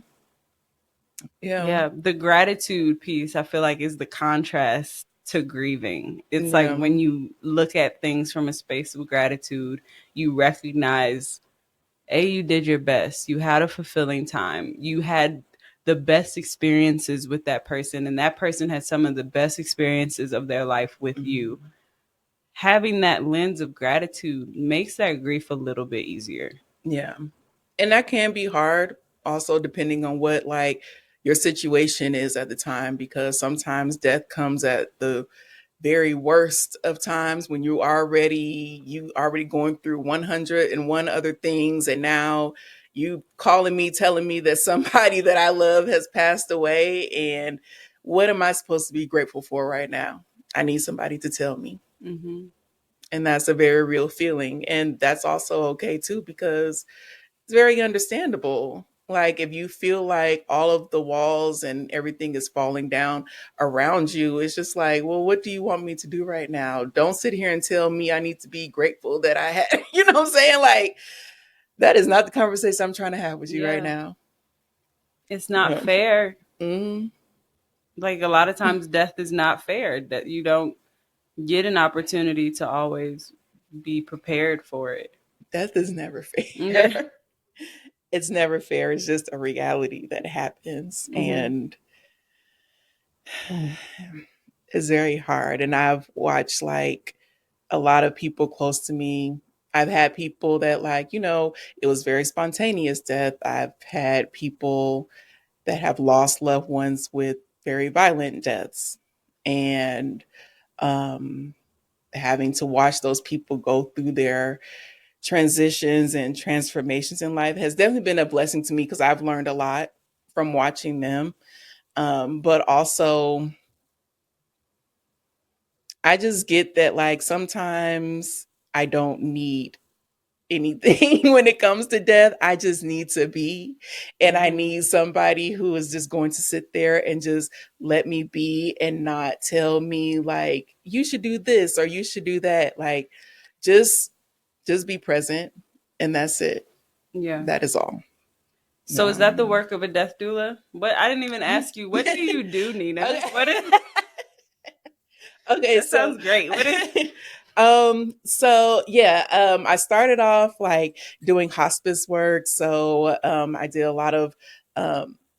B: Yeah.
A: Yeah, the gratitude piece I feel like is the contrast to grieving. It's like
B: Yeah.
A: when you look at things from a space of gratitude, you recognize, A, you did your best. You had a fulfilling time. You had the best experiences with that person, and that person had some of the best experiences of their life with you.
B: Mhm.
A: Having that lens of gratitude makes that grief a little bit easier.
B: Yeah. And that can be hard also, depending on what like your situation is at the time, because sometimes death comes at the very worst of times when you already going through 101 other things, and now you calling me telling me that somebody that I love has passed away, and what am I supposed to be grateful for right now? I need somebody to tell me.
A: Mm-hmm.
B: And that's a very real feeling, and that's also okay too, because it's very understandable. Like, if you feel like all of the walls and everything is falling down around you, it's just like, well, what do you want me to do right now? Don't sit here and tell me I need to be grateful that I had, you know what I'm saying? Like, that is not the conversation I'm trying to have with you right
A: Yeah,
B: now.
A: it's not
B: Yeah.
A: fair.
B: Mm-hmm.
A: Like a lot of times, death is not fair. That you don't. get an opportunity to always be prepared for it.
B: Death is never
A: Okay.
B: fair. It's never fair. It's just a reality that happens.
A: Mm-hmm.
B: And it's very hard. And I've watched like a lot of people close to me. I've had people that, like, it was very spontaneous death. I've had people that have lost loved ones with very violent deaths. And um, having to watch those people go through their transitions and transformations in life has definitely been a blessing to me because I've learned a lot from watching them. But also, I just get that, like, sometimes I don't need anything when it comes to death. I just need to be. And I
A: Mm-hmm.
B: need somebody who is just going to sit there and just let me be and not tell me, like, you should do this or you should do that. Like, just be present. And that's it.
A: Yeah.
B: That is all.
A: So is
B: No.
A: that the work of a death doula? But I didn't even
B: You
A: ask you. What do you do, Nina?
B: okay.
A: What is
B: Okay,
A: that?
B: so
A: Sounds great. What is?
B: so yeah, I started off like doing hospice work. So I did a lot of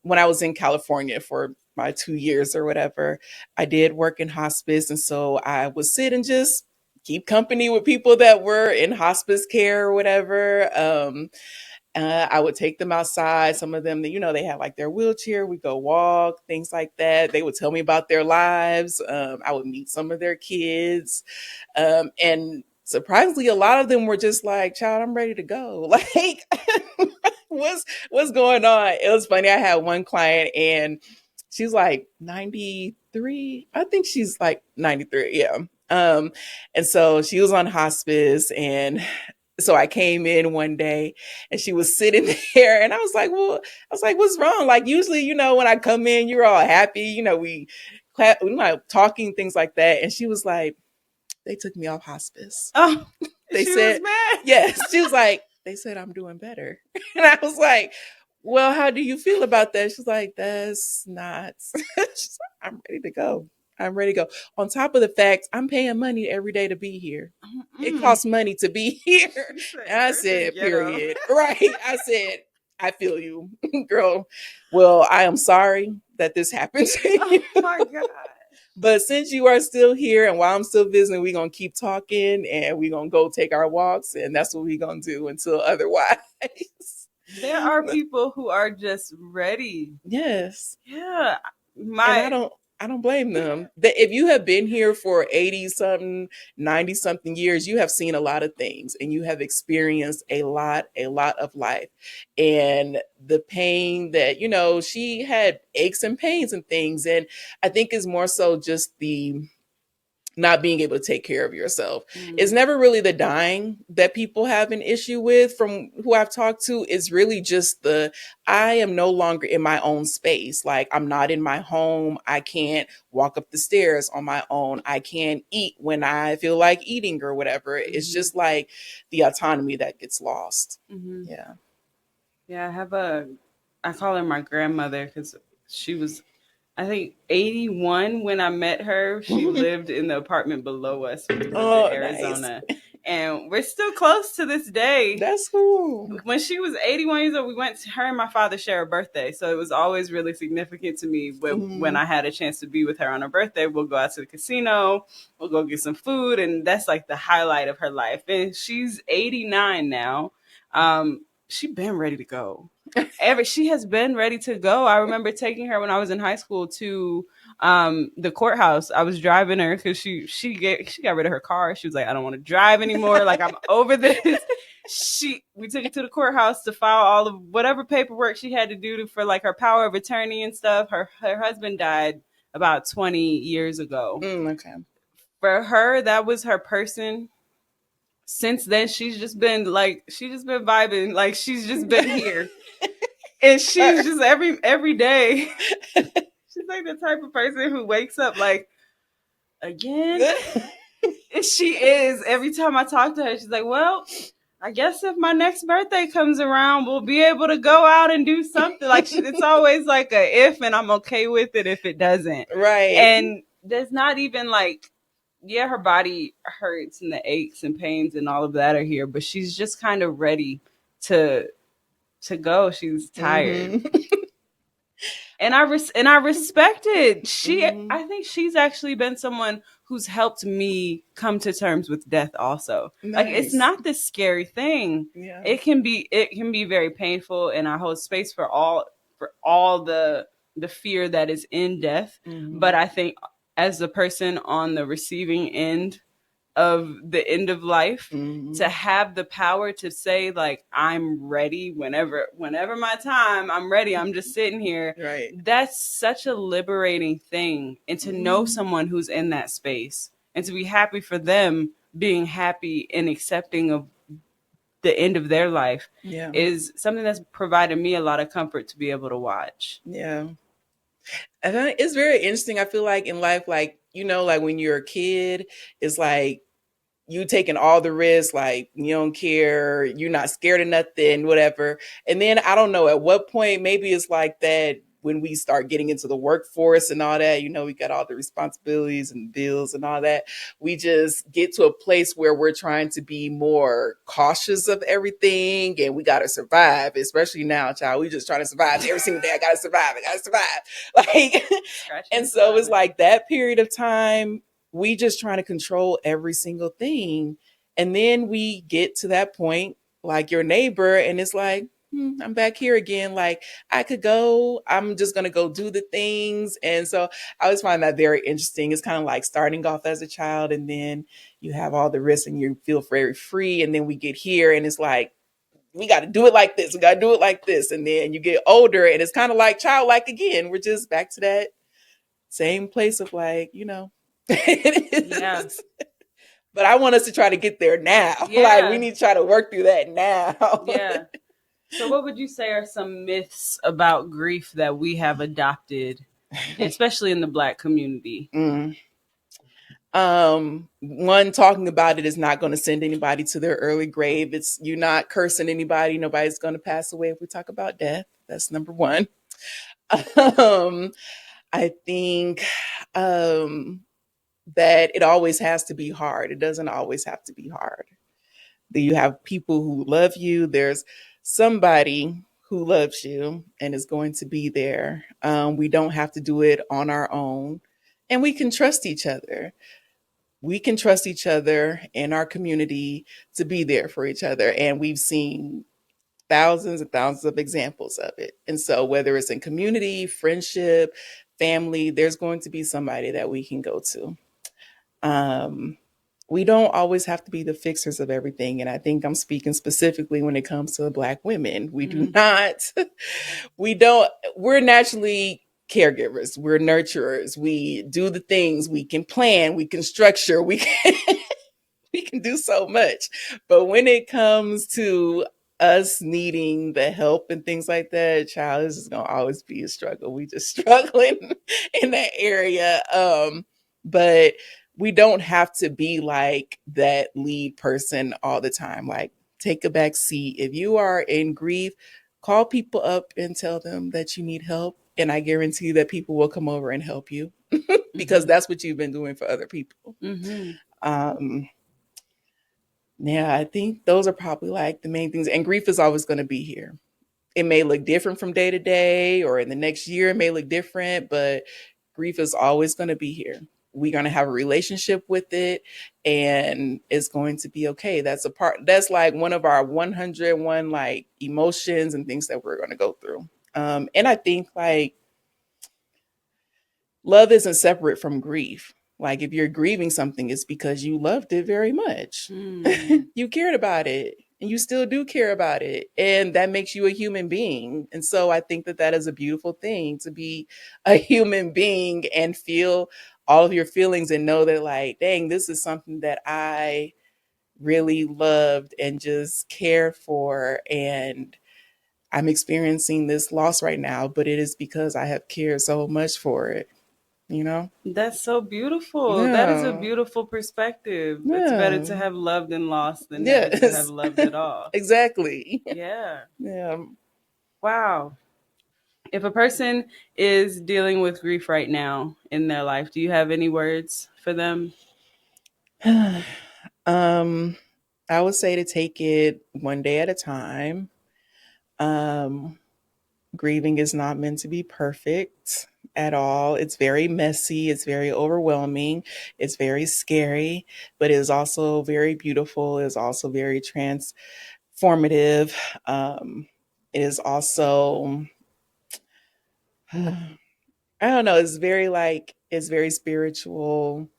B: when I was in California for my 2 years or whatever, I did work in hospice. And so I would sit and just keep company with people that were in hospice care or whatever. I would take them outside. Some of them, they had like their wheelchair. We go walk, things like that. They would tell me about their lives. I would meet some of their kids. And surprisingly, a lot of them were just like, "Child, I'm ready to go." Like, what's going on? It was funny. I had one client, and she's like 93. I think she's like 93. Yeah. And so she was on hospice, and so I came in one day and she was sitting there, and I was like, well, what's wrong? Like, usually, when I come in, you're all happy, we clap, we like talking, things like that. And she was like, they took me off hospice.
A: Oh,
B: They
A: she was
B: said,
A: mad.
B: yes. She was like, they said I'm doing better. And I was like, well, how do you feel about that? She's like, that's not. She's like, I'm ready to go. I'm ready to go. On top of the fact, I'm paying money every day to be here. It
A: Mm-mm.
B: costs money to be here.
A: She said,
B: And I
A: "Earth is
B: said,
A: ghetto."
B: period. Right. I said, I feel you, girl. Well, I am sorry that this happened to
A: Oh
B: you.
A: my god.
B: But since you are still here and while I'm still visiting, we're going to keep talking and we're going to go take our walks. And that's what we're going to do until otherwise.
A: There are people who are just ready.
B: Yes.
A: Yeah.
B: And
A: My
B: I don't blame them. That if you have been here for 80 something, 90 something years, you have seen a lot of things and you have experienced a lot of life. And the pain that, she had aches and pains and things. And I think is more so just the not being able to take care of yourself. It's
A: mm,
B: never really the dying that people have an issue with from who I've talked to. It's really just the I am no longer in my own space. Like, I'm not in my home. I can't walk up the stairs on my own. I can't eat when I feel like eating or whatever. It's
A: mhm,
B: just like the autonomy that gets lost.
A: mhm.
B: Yeah.
A: Yeah, I call her my grandmother because she was, I think, 81 when I met her. She lived in the apartment below us. We moved to
B: Oh, nice.
A: Arizona, and we're still close to this day.
B: That's cool.
A: When she was 81 years old, we went to her and my father share a birthday. So it was always really significant to me when
B: Mhm.
A: I had a chance to be with her on her birthday. We'll go out to the casino, we'll go get some food, and that's like the highlight of her life. And she's 89 now. She been ready to go. She has been ready to go. I remember taking her when I was in high school to the courthouse. I was driving her because she got rid of her car. She was like, I don't want to drive anymore. Like, I'm over this. We took it to the courthouse to file all of whatever paperwork she had to do for like her power of attorney and stuff. Her husband died about 20 years ago.
B: Okay.
A: For her, that was her person. Since then, she's just been vibing. Like, she's just been here. And she's just every day. She's like the type of person who wakes up like, again. And she is. Every time I talk to her, she's like, well, I guess if my next birthday comes around, we'll be able to go out and do something. Like, it's always like a if, and I'm okay with it if it doesn't.
B: Right.
A: And there's not even like yeah, her body hurts and the aches and pains and all of that are here, but she's just kind of ready to go. She's tired.
B: Mm-hmm.
A: And I respect it.
B: Mm-hmm.
A: I think she's actually been someone who's helped me come to terms with death also. Like it's
B: Nice.
A: not this scary thing.
B: Yeah.
A: It can be very painful, and I hold space for all the fear that is in death. But
B: Mm-hmm.
A: I think as the person on the receiving end of the end of life,
B: Mm-hmm.
A: to have the power to say like I'm ready whenever my time, I'm ready, I'm just sitting here.
B: Right.
A: That's such a liberating thing, and to know
B: Mm-hmm.
A: someone who's in that space and to be happy for them being happy and accepting of the end of their life
B: Yeah.
A: is something that's provided me a lot of comfort to be able to watch.
B: Yeah. It's very interesting. I feel like in life, like, like when you're a kid, it's like you taking all the risks, like you don't care, you're not scared of nothing, whatever. And then I don't know at what point, maybe it's like that when we start getting into the workforce and all that, we got all the responsibilities and bills and all that. We just get to a place where we're trying to be more cautious of everything and we got to survive, especially now, child. We just trying to survive every single day. I got to survive. I got to survive. Like,
A: Scratching
B: and
A: and
B: so it's
A: surviving.
B: like that period of time we just trying to control every single thing. And then we get to that point, like your neighbor, and it's like, I'm back here again. Like I could go, I'm just going to go do the things. And so I always find that very interesting. It's kind of like starting off as a child and then you have all the risks and you feel very free. And then we get here and it's like, we got to do it like this. We got to do it like this. And then you get older and it's kind of like childlike again. We're just back to that same place of like, it
A: Yeah.
B: is. But I want us to try to get there now. Like we
A: Yeah.
B: need to try to work through that now.
A: Yeah. So, what would you say are some myths about grief that we have adopted, especially in the Black community?
B: Mm. One, talking about it is not going to send anybody to their early grave. It's you're not cursing anybody. Nobody's going to pass away if we talk about death. That's number one. um, I think that it always has to be hard. It doesn't always have to be hard. You have people who love you. There's somebody who loves you and is going to be there. We don't have to do it on our own. And we can trust each other. We can trust each other in our community to be there for each other. And we've seen thousands and thousands of examples of it. And so, whether it's in community, friendship, family, there's going to be somebody that we can go to. Um, we don't always have to be the fixers of everything. And I think I'm speaking specifically when it comes to Black women. We do
A: Mm-hmm.
B: not, we don't, we're naturally caregivers, we're nurturers, we do the things, we can plan, we can structure, we can, we can do so much. But when it comes to us needing the help and things like that, child, this is gonna always be a struggle. We just struggling in that area. But we don't have to be like that lead person all the time. Like take a back seat. If you are in grief, call people up and tell them that you need help. And I guarantee you that people will come over and help you because
A: Mm-hmm.
B: that's what you've been doing for other people.
A: Mm-hmm.
B: Um, yeah, I think those are probably like the main things. And grief is always going to be here. It may look different from day to day, or in the next year, it may look different, but grief is always going to be here. We're going to have a relationship with it, and it's going to be okay. That's a part, that's like one of our 101 like emotions and things that we're going to go through. And I think like love isn't separate from grief. Like if you're grieving something, it's because you loved it very much.
A: Mm.
B: You cared about it and you still do care about it. And that makes you a human being. And so I think that that is a beautiful thing to be a human being and feel all of your feelings and know that, like, dang, this is something that I really loved and just cared for. And I'm experiencing this loss right now, but it is because I have cared so much for it, you know?
A: That's so beautiful. That is a
B: Yeah.
A: beautiful perspective. It's better
B: Yeah.
A: to have loved and lost than never to have
B: Yes.
A: loved at all.
B: Exactly.
A: Yeah.
B: Yeah.
A: Wow. If a person is dealing with grief right now in their life, do you have any words for them?
B: um, I would say to take it one day at a time. Um, Grieving is not meant to be perfect at all. It's very messy, it's very overwhelming, it's very scary, but it is also very beautiful, it is also very transformative. It is also, I don't know, it's very like, it's very spiritual.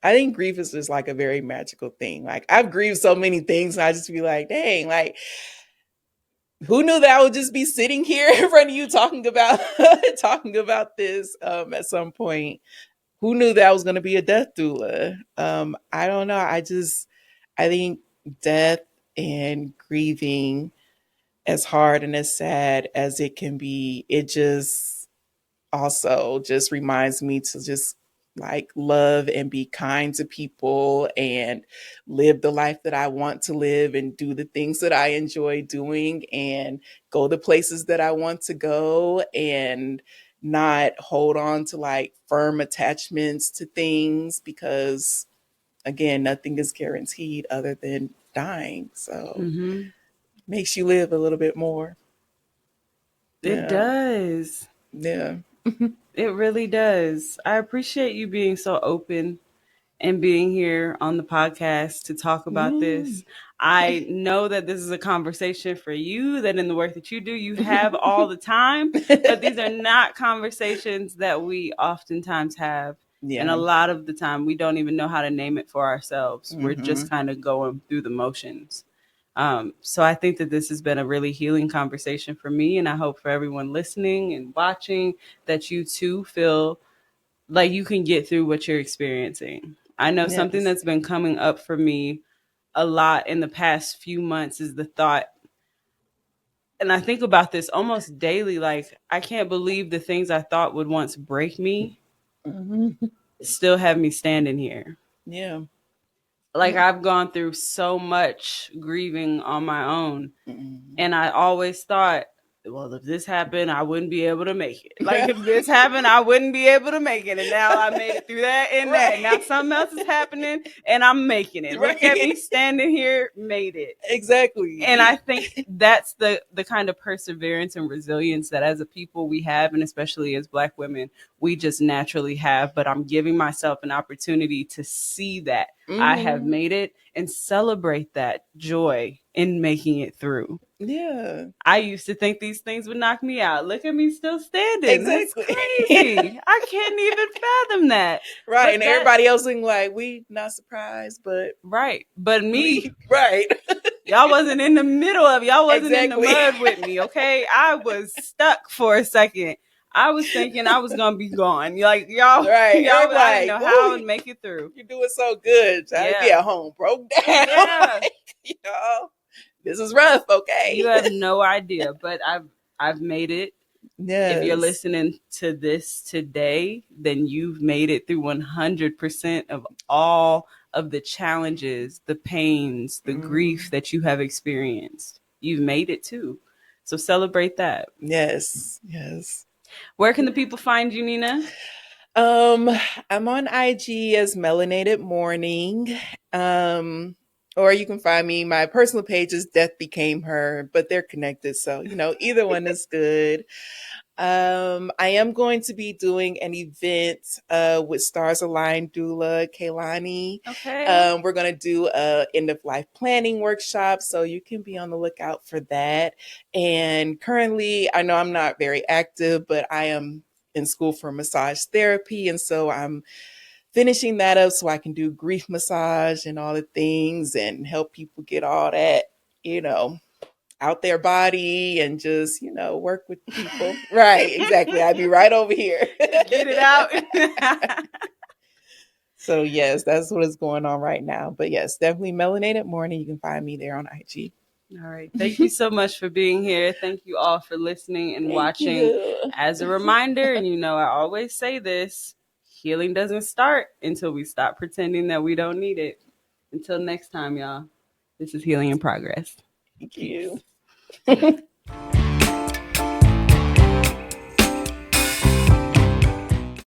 B: I think grief is just like a very magical thing. Like I've grieved so many things, and I just be like, dang, like who knew that I would just be sitting here in front of you talking about talking about this at some point. Who knew that I was going to be a death doula? I don't know. I think death and grieving, as hard and as sad as it can be, it just also just reminds me to just like love and be kind to people and live the life that I want to live and do the things that I enjoy doing and go the places that I want to go and not hold on to like firm attachments to things because again nothing is guaranteed other than dying, so
A: Mm-hmm.
B: makes you live a little bit more.
A: It
B: Yeah.
A: does.
B: Yeah.
A: It really does. I appreciate you being so open and being here on the podcast to talk about
B: Yeah.
A: this. I know that this is a conversation for you, that in the work that you do, you have all the time, but these are not conversations that we oftentimes have. And a
B: Yeah.
A: lot of the time, we don't even know how to name it for ourselves. We're just
B: Hmm.
A: kind of going through the motions. So I think that this has been a really healing conversation for me. And I hope for everyone listening and watching that you too feel like you can get through what you're experiencing. I know something
B: Yes.
A: that's been coming up for me a lot in the past few months is the thought, and I think about this almost daily, like, I can't believe the things I thought would once break me
B: Hmm.
A: still have me standing here.
B: Yeah.
A: Like, I've gone through so much grieving on my own.
B: Mm-hmm.
A: And I always thought, well, if this happened, I wouldn't be able to make it. Like, if this happened, I wouldn't be able to make it. And now I made it through that and that. Now
B: Right.
A: something else is happening and I'm making it. Look at me
B: Right.
A: standing here, made it. And I
B: Exactly.
A: think that's the kind of perseverance and resilience that as a people we have, and especially as Black women, we just naturally have. But I'm giving myself an opportunity to see that I have
B: Hmm.
A: made it and celebrate that joy in making it through.
B: Yeah.
A: I used to think these things would knock me out. Look at me still standing. That's
B: Exactly.
A: crazy. I can't even fathom that.
B: Right. And
A: But that,
B: everybody else looking like we not surprised, but
A: right. But me,
B: we right.
A: y'all wasn't in the middle of it. Y'all wasn't in the
B: Exactly.
A: mud with me, okay? I was stuck for a second. I was thinking I was gonna be gone. Like y'all,
B: Right.
A: y'all,
B: Everybody
A: I didn't
B: like,
A: know how I would
B: ooh,
A: make it through.
B: you're doing so good. So I'd be
A: Yeah.
B: at home broke down.
A: Yeah.
B: Like, this is rough,
A: You
B: okay?
A: have no idea, but I've made it. If you're
B: Yes.
A: listening to this today, then you've made it through 100% of all of the challenges, the pains, the grief
B: Mm.
A: that you have experienced. You've made it too. So celebrate that.
B: Yes. Yes.
A: Where can the people find you, Nina?
B: Um, I'm on IG as Melanated Morning. Um, or you can find me. My personal page is Death Became Her, but they're connected, so either one is good. I am going to be doing an event with Stars Aligned Doula Kaylani.
A: Okay.
B: We're going to do a end of life planning workshop, so you can be on the lookout for that. And currently, I know I'm not very active, but I am in school for massage therapy, and so I'm finishing that up so I can do grief massage and all the things and help people get all that, you know, out their body and just, work with people. Right, exactly. I'd be right over here.
A: Just get it out.
B: So, yes, that's what is going on right now. But yes, definitely Melanated Morning. You can find me there on IG.
A: All right. Thank you so much for being here. Thank you all for listening and
B: Thank
A: watching.
B: you.
A: As a reminder, and I always say this, healing doesn't start until we stop pretending that we don't need it. Until next time, y'all, this is Healing in Progress.
B: Thank
A: Peace.
B: you.